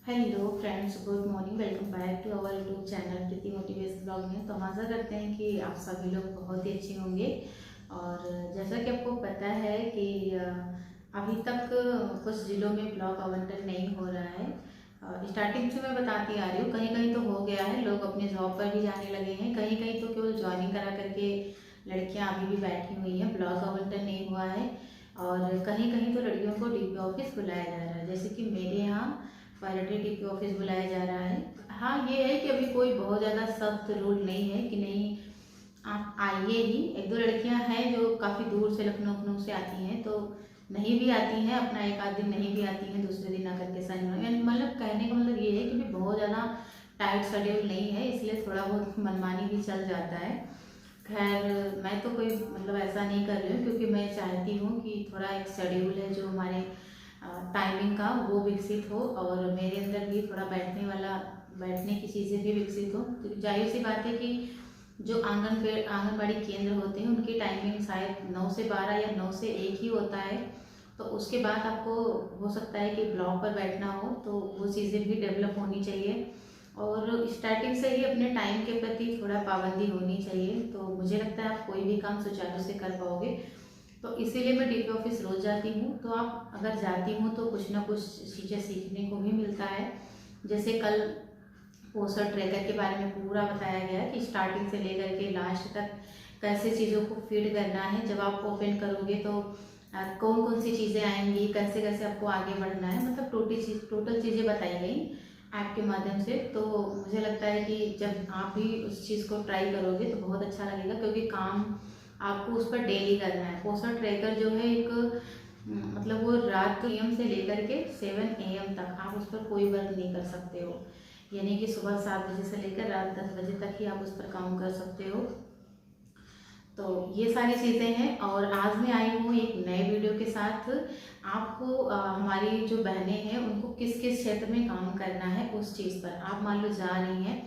Hello friends, good morning. Welcome back to our YouTube channel Preeti motivation blog में। तो हम आशा करते हैं कि आप सभी लोग बहुत ही अच्छे होंगे। और जैसा कि आपको पता है कि अभी तक कुछ जिलों में ब्लॉक आवंटन नहीं हो रहा है। स्टार्टिंग से मैं बताती आ रही हूँ, कहीं कहीं तो हो गया है, लोग अपने जॉब पर भी जाने लगे हैं। कहीं कहीं तो केवल ज्वाइनिंग करा करके लड़कियाँ अभी भी बैठी हुई हैं, ब्लॉक आवंटन नहीं हुआ है। और कहीं कहीं तो लड़कियों को डीपी ऑफिस बुलाया जा रहा है, जैसे कि मेरे यहाँ पायलटी डीपी ऑफिस बुलाया जा रहा है। हाँ, ये है कि अभी कोई बहुत ज़्यादा सख्त रूल नहीं है कि नहीं आप आइए ही। एक दो लड़कियां हैं जो काफ़ी दूर से लखनऊ से आती हैं, तो नहीं भी आती हैं, अपना एक आध दिन नहीं भी आती हैं, दूसरे दिन आकर के साइन। मतलब कहने का मतलब ये है कि भी बहुत ज़्यादा टाइट शेड्यूल नहीं है, इसलिए थोड़ा बहुत मनमानी भी चल जाता है। खैर, मैं तो कोई मतलब ऐसा नहीं कर रही हूँ, क्योंकि मैं चाहती हूँ कि थोड़ा एक शेड्यूल है जो हमारे टाइमिंग का वो विकसित हो, और मेरे अंदर भी थोड़ा बैठने की चीज़ें भी विकसित हो। तो जाहिर सी बात है कि जो आंगनबाड़ी केंद्र होते हैं उनकी टाइमिंग शायद 9 से 12 या 9 से 1 ही होता है। तो उसके बाद आपको हो सकता है कि ब्लॉक पर बैठना हो, तो वो चीज़ें भी डेवलप होनी चाहिए। और स्टार्टिंग से ही अपने टाइम के प्रति थोड़ा पाबंदी होनी चाहिए, तो मुझे लगता है आप कोई भी काम सुचारू से कर पाओगे। तो इसीलिए मैं डीपी ऑफिस रोज जाती हूँ। तो आप अगर जाती हूँ तो कुछ ना कुछ चीज़ें सीखने को भी मिलता है। जैसे कल पोस्टर ट्रैकर के बारे में पूरा बताया गया कि स्टार्टिंग से लेकर के लास्ट तक कैसे चीज़ों को फीड करना है। जब आप ओपन करोगे तो कौन कौन सी चीज़ें आएंगी, कैसे कैसे आपको आगे बढ़ना है, मतलब टोटल चीज़ें बताई गई ऐप के माध्यम से। तो मुझे लगता है कि जब आप भी उस चीज़ को ट्राई करोगे तो बहुत अच्छा लगेगा, क्योंकि काम आपको उस पर डेली करना है। पोस्टर ट्रैकर जो है एक मतलब वो रात AM से लेकर के 7 AM तक आप उस पर कोई वर्क नहीं कर सकते हो, यानी कि सुबह 7 बजे से लेकर रात 10 बजे तक ही आप उस पर काम कर सकते हो। तो ये सारी चीज़ें हैं, और आज मैं आई हूँ एक नए वीडियो के साथ। आपको हमारी जो बहनें हैं उनको किस किस क्षेत्र में काम करना है उस चीज़ पर, आप मान लो जा रही हैं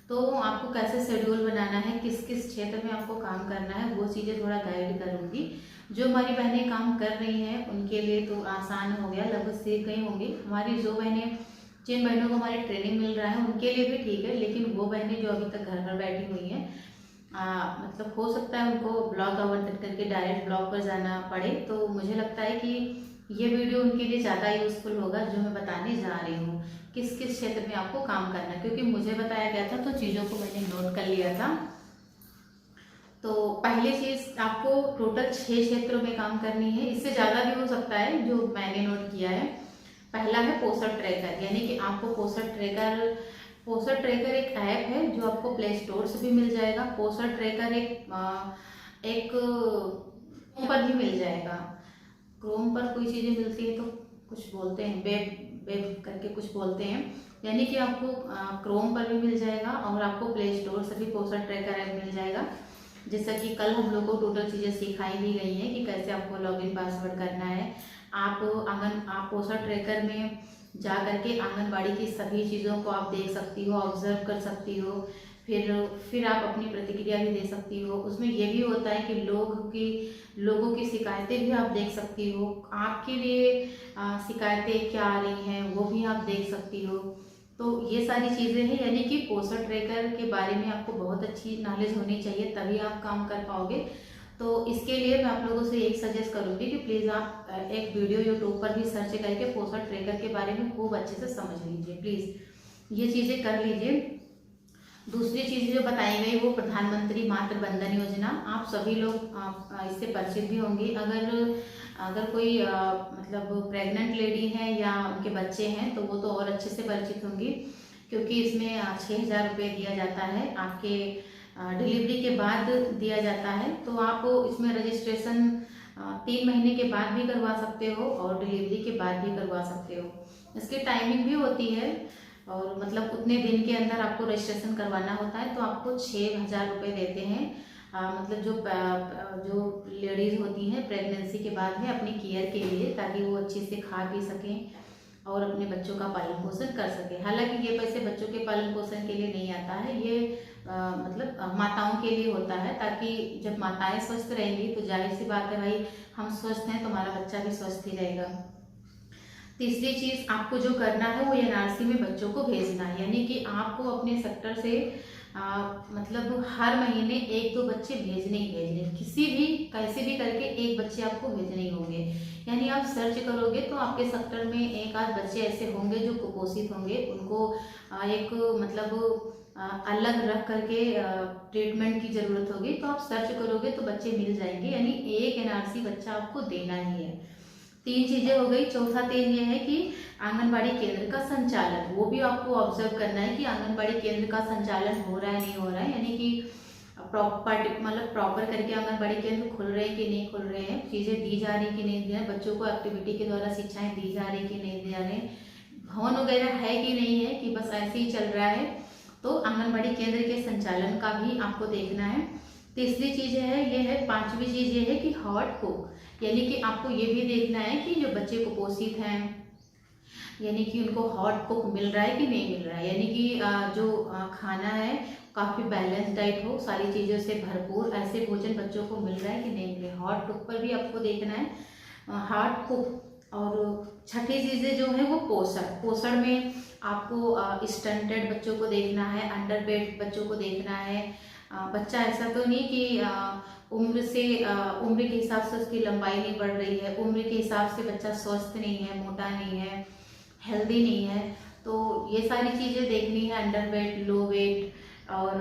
तो आपको कैसे शेड्यूल बनाना है, किस किस क्षेत्र में आपको काम करना है, वो चीज़ें थोड़ा गाइड करूँगी। जो हमारी बहनें काम कर रही हैं उनके लिए तो आसान हो गया, लगभग सीख गई होंगी। हमारी जो बहनें जिन बहनों को हमारी ट्रेनिंग मिल रहा है उनके लिए भी ठीक है, लेकिन वो बहनें जो अभी तक घर पर बैठी हुई हैं, मतलब हो सकता है उनको ब्लॉक आवंटन करके डायरेक्ट ब्लॉक पर जाना पड़े। तो मुझे लगता है कि ये वीडियो उनके लिए ज़्यादा यूजफुल होगा, जो मैं बताने जा रही हूँ किस किस क्षेत्र में आपको काम करना है। क्योंकि मुझे बताया गया था तो चीज़ों को मैंने नोट कर लिया था। तो पहली चीज़, आपको टोटल 6 क्षेत्रों में काम करनी है, इससे ज़्यादा भी हो सकता है जो मैंने नोट किया है। पहला है पोस्टर ट्रैकर, यानी कि आपको पोस्टर ट्रैकर एक ऐप है जो आपको प्ले स्टोर से भी मिल जाएगा। पोस्टर ट्रैकर एक क्रोम पर भी मिल जाएगा। क्रोम पर कोई चीज़ें मिलती है तो कुछ बोलते हैं वेब वेब करके कुछ बोलते हैं, यानी कि आपको क्रोम पर भी मिल जाएगा और आपको प्ले स्टोर से भी पोस्टर ट्रैकर ऐप मिल जाएगा। जैसा कि कल हम लोग को टोटल चीज़ें सिखाई भी गई हैं कि कैसे आपको लॉगिन पासवर्ड करना है। आप पोस्टर ट्रैकर में जा करके आंगनबाड़ी की सभी चीज़ों को आप देख सकती हो, ऑब्जर्व कर सकती हो। फिर आप अपनी प्रतिक्रिया भी दे सकती हो। उसमें ये भी होता है कि लोगों की शिकायतें भी आप देख सकती हो। आपके लिए शिकायतें क्या आ रही हैं वो भी आप देख सकती हो। तो ये सारी चीज़ें हैं, यानी कि पोस्टर ट्रैकर के बारे में आपको बहुत अच्छी नॉलेज होनी चाहिए, तभी आप काम कर पाओगे। तो इसके लिए मैं आप लोगों से एक सजेस्ट करूँगी कि प्लीज़ आप एक वीडियो यूट्यूब पर भी सर्च करके पोस्टर ट्रैकर के बारे में खूब अच्छे से समझ लीजिए। प्लीज़ ये चीज़ें कर लीजिए। दूसरी चीज़ जो बताई गई वो प्रधानमंत्री मातृ वंदन योजना। आप सभी लोग इससे परिचित भी होंगे। अगर कोई मतलब प्रेग्नेंट लेडी है या उनके बच्चे हैं तो वो तो और अच्छे से परिचित होंगी, क्योंकि इसमें 6,000 रुपये दिया जाता है, आपके डिलीवरी के बाद दिया जाता है। तो आप इसमें रजिस्ट्रेशन 3 महीने के बाद भी करवा सकते हो और डिलीवरी के बाद भी करवा सकते हो। इसकी टाइमिंग भी होती है, और मतलब उतने दिन के अंदर आपको रजिस्ट्रेशन करवाना होता है। तो आपको 6,000 रुपये देते हैं। मतलब जो लेडीज़ होती हैं प्रेगनेंसी के बाद में अपनी केयर के लिए, ताकि वो अच्छे से खा पी सकें और अपने बच्चों का पालन पोषण कर सकें। हालांकि ये पैसे बच्चों के पालन पोषण के लिए नहीं आता है, ये मतलब माताओं के लिए होता है, ताकि जब माताएं स्वस्थ रहेंगी तो जाहिर सी बात है भाई, हम स्वस्थ हैं तो हमारा बच्चा भी स्वस्थ ही रहेगा। तीसरी चीज़ आपको जो करना है वो एनआरसी में बच्चों को भेजना है, यानी कि आपको अपने सेक्टर से मतलब हर महीने 1-2 बच्चे भेजने ही भेजने, किसी भी कैसे भी करके एक बच्चे आपको भेजने ही होंगे। यानी आप सर्च करोगे तो आपके सेक्टर में एक आध बच्चे ऐसे होंगे जो कुपोषित होंगे, उनको एक मतलब अलग रख करके ट्रीटमेंट की ज़रूरत होगी, तो आप सर्च करोगे तो बच्चे मिल जाएंगे। यानी एक एनआरसी बच्चा आपको देना ही है। 3 चीज़ें हो गई। चौथा 3 ये है कि आंगनबाड़ी केंद्र का संचालन, वो भी आपको ऑब्जर्व करना है कि आंगनबाड़ी केंद्र का संचालन हो रहा है नहीं हो रहा है, यानी कि प्रॉपर करके आंगनबाड़ी केंद्र खुल रहे हैं कि नहीं खुल रहे हैं, चीज़ें दी जा रही कि नहीं दी जा रही, बच्चों को एक्टिविटी के द्वारा शिक्षाएं दी जा रही कि नहीं दी जा रही, भवन वगैरह है कि नहीं है, कि बस ऐसे ही चल रहा है। तो आंगनबाड़ी केंद्र के संचालन का भी आपको देखना है। तीसरी चीज़ है 5वीं चीज़ ये है कि हॉट कुक, यानी कि आपको ये भी देखना है कि जो बच्चे कुपोषित हैं, यानी कि उनको हॉट कुक मिल रहा है कि नहीं मिल रहा है, यानी कि जो खाना है काफ़ी बैलेंस डाइट हो, सारी चीज़ों से भरपूर ऐसे भोजन बच्चों को मिल रहा है कि नहीं मिल रहा है। हॉट कुक पर भी आपको देखना है, हॉट कुक। और छठी चीज़ें जो है वो पोषण में आपको स्टंटेड बच्चों को देखना है, अंडर वेट बच्चों को देखना है। बच्चा ऐसा तो नहीं कि उम्र के हिसाब से उसकी लंबाई नहीं बढ़ रही है, उम्र के हिसाब से बच्चा स्वस्थ नहीं है, मोटा नहीं है, हेल्दी नहीं है, तो ये सारी चीज़ें देखनी है, अंडर वेट, लो वेट। और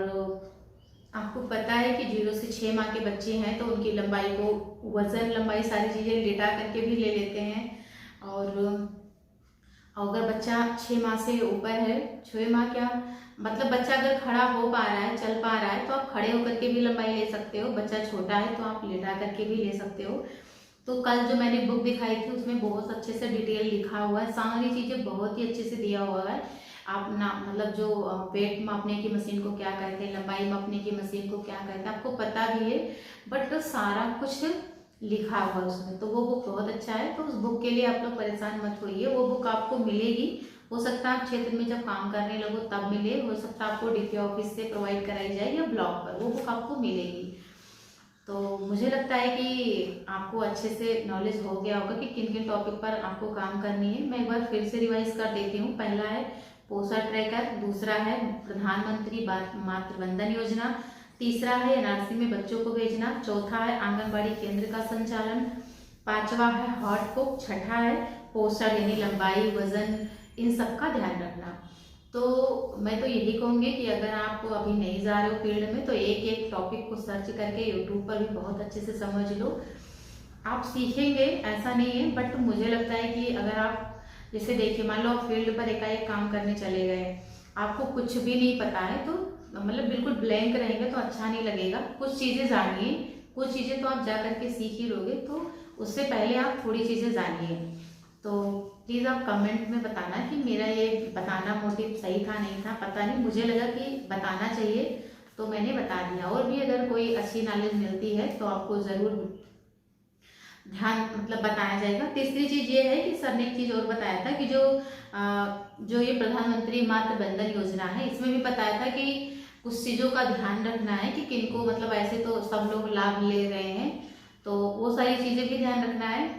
आपको पता है कि 0 से 6 माह के बच्चे हैं तो उनकी लंबाई को वजन, लंबाई, सारी चीज़ें लेटा करके भी ले लेते हैं। और अगर बच्चा 6 माह से ऊपर है, 6 माह क्या मतलब बच्चा अगर खड़ा हो पा रहा है, चल पा रहा है, तो आप खड़े होकर के भी लंबाई ले सकते हो। बच्चा छोटा है तो आप लेटा करके भी ले सकते हो। तो कल जो मैंने बुक दिखाई थी उसमें बहुत अच्छे से डिटेल लिखा हुआ है, सारी चीज़ें बहुत ही अच्छे से दिया हुआ है। आप ना मतलब जो वेट मापने की मशीन को क्या कहते हैं, लंबाई मापने की मशीन को क्या कहते हैं, आपको पता भी है, बट सारा कुछ लिखा हुआ है उसमें। तो वो बुक बहुत अच्छा है, तो उस बुक के लिए आप लोग परेशान मत होइए, वो बुक आपको मिलेगी। हो सकता है आप क्षेत्र में जब काम करने लगो तब मिले, हो सकता है आपको डीपी ऑफिस से प्रोवाइड कराई जाए या ब्लॉग पर वो बुक आपको मिलेगी। तो मुझे लगता है कि आपको अच्छे से नॉलेज हो गया होगा कि किन किन टॉपिक पर आपको काम करनी है। मैं एक बार फिर से रिवाइज कर देती हूँ। पहला है पोषण ट्रैकर, दूसरा है प्रधानमंत्री मातृ वंदन योजना, तीसरा है एनआरसी में बच्चों को भेजना, चौथा है आंगनबाड़ी केंद्र का संचालन, पांचवा है हॉट कुक, छठा है पोषण यानी लंबाई, वजन, इन सब का ध्यान रखना। तो मैं तो यही कहूँगी कि अगर आप अभी नहीं जा रहे हो फील्ड में तो एक एक टॉपिक को सर्च करके यूट्यूब पर भी बहुत अच्छे से समझ लो। आप सीखेंगे ऐसा नहीं है, बट मुझे लगता है कि अगर आप जैसे देखिए मान लो आप फील्ड पर एकाएक काम करने चले गए, आपको कुछ भी नहीं पता है, तो मतलब बिल्कुल ब्लैंक रहेंगे तो अच्छा नहीं लगेगा। कुछ चीज़ें जानिए, कुछ चीज़ें तो आप जा करके सीख ही लोगे, तो उससे पहले आप थोड़ी चीज़ें जानिए। तो प्लीज़ आप कमेंट में बताना कि मेरा ये बताना मोटिव सही था नहीं था, पता नहीं, मुझे लगा कि बताना चाहिए तो मैंने बता दिया। और भी अगर कोई अच्छी नॉलेज मिलती है तो आपको ज़रूर ध्यान मतलब बताया जाएगा। तीसरी चीज़ ये है कि सर ने एक चीज़ और बताया था कि जो ये प्रधानमंत्री मातृ वंदन योजना है, इसमें भी बताया था कि कुछ चीज़ों का ध्यान रखना है कि किनको मतलब ऐसे तो सब लोग लाभ ले रहे हैं, तो वो सारी चीज़ें भी ध्यान रखना है।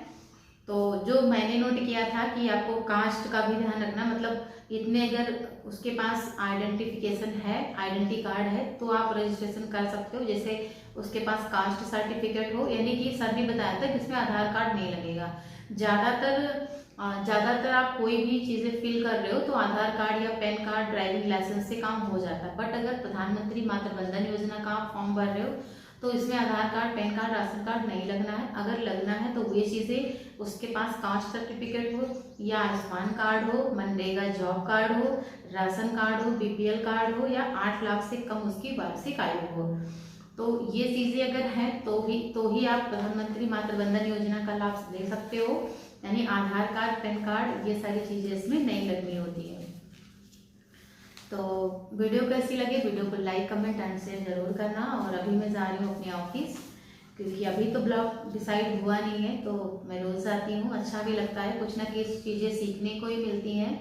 तो जो मैंने नोट किया था कि आपको कास्ट का भी ध्यान रखना, मतलब इतने अगर उसके पास आइडेंटिफिकेशन है, आइडेंटिटी कार्ड है, तो आप रजिस्ट्रेशन कर सकते हो। जैसे उसके पास कास्ट सर्टिफिकेट हो, यानी कि सर ने बताया था कि इसमें आधार कार्ड नहीं लगेगा। ज़्यादातर आप कोई भी चीज़ें फिल कर रहे हो तो आधार कार्ड या पैन कार्ड, ड्राइविंग लाइसेंस से काम हो जाता है। बट अगर प्रधानमंत्री मातृ वंदन योजना का आप फॉर्म भर रहे हो तो इसमें Aadhaar card, PAN card, ration card नहीं लगना है। अगर लगना है तो ये चीज़ें उसके पास कास्ट सर्टिफिकेट हो या आयुष्मान कार्ड हो, मनरेगा जॉब कार्ड हो, राशन कार्ड हो, बीपीएल कार्ड हो या 8 लाख से कम उसकी वार्षिक आयु हो। तो ये चीज़ें अगर हैं तो ही आप प्रधानमंत्री मातृ वंदन योजना का लाभ ले सकते हो। यानी आधार कार्ड, पैन कार्ड, ये सारी चीज़ें इसमें नहीं लगनी होती है। तो वीडियो कैसी लगी, वीडियो को लाइक, कमेंट एंड शेयर जरूर करना। और अभी मैं जा रही हूँ अपने ऑफिस, क्योंकि अभी तो ब्लॉग डिसाइड हुआ नहीं है, तो मैं रोज़ आती हूँ, अच्छा भी लगता है, कुछ ना कुछ चीज़ें सीखने को ही मिलती हैं।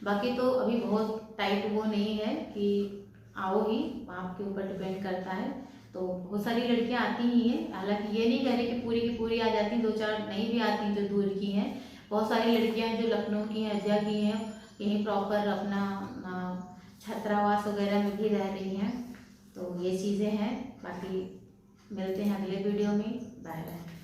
बाकी तो अभी बहुत टाइट वो नहीं है कि आओ ही, आपके ऊपर डिपेंड करता है। तो बहुत सारी लड़कियां आती ही हैं, हालांकि ये नहीं कह रही कि पूरी की पूरी आ जाती, 2-4 नहीं भी आती जो दूर की हैं, बहुत सारी लड़कियां जो लखनऊ की हैं, अयोध्या की हैं, यहीं प्रॉपर अपना छात्रावास वगैरह में भी रह रही हैं। तो ये चीज़ें हैं। बाकी मिलते हैं अगले वीडियो में। Bye bye.